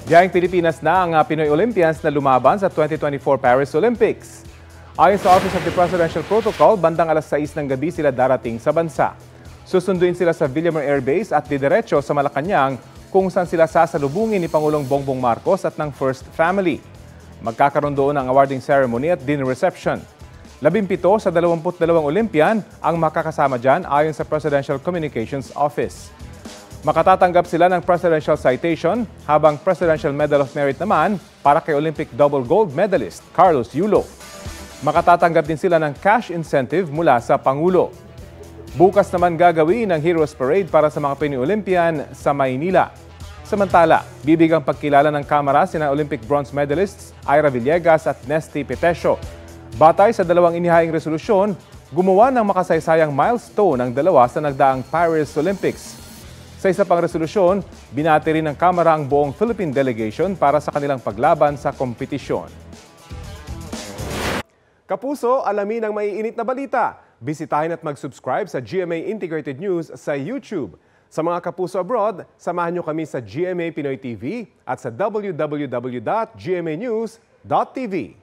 Diyaing Pilipinas na ang Pinoy Olympians na lumaban sa 2024 Paris Olympics. Ayon sa Office of the Presidential Protocol, bandang alas 6 ng gabi sila darating sa bansa. Susunduin sila sa Villamor Air Base at didiretso sa Malacanang kung saan sila sasalubungin ni Pangulong Bongbong Marcos at ng First Family. Magkakaroon doon ng awarding ceremony at dinner reception. 17 sa 22 Olympian ang makakasama dyan ayon sa Presidential Communications Office. Makatatanggap sila ng Presidential Citation habang Presidential Medal of Merit naman para kay Olympic double gold medalist Carlos Yulo. Makatatanggap din sila ng cash incentive mula sa Pangulo. Bukas naman gagawin ang Heroes Parade para sa mga Pinoy Olympian sa Maynila. Samantala, bibigang pagkilala ng Kamara sina Olympic bronze medalists Ira Villegas at Nesty Petesio. Batay sa dalawang inihaing resolusyon, gumawa ng makasaysayang milestone ang dalawa sa nagdaang Paris Olympics. Sa isa pang resolusyon, binati rin ng Kamara ang buong Philippine delegation para sa kanilang paglaban sa kompetisyon. Kapuso, alamin ang maiinit na balita. Bisitahin at mag-subscribe sa GMA Integrated News sa YouTube. Sa mga kapuso abroad, samahan nyo kami sa GMA Pinoy TV at sa www.gmanews.tv.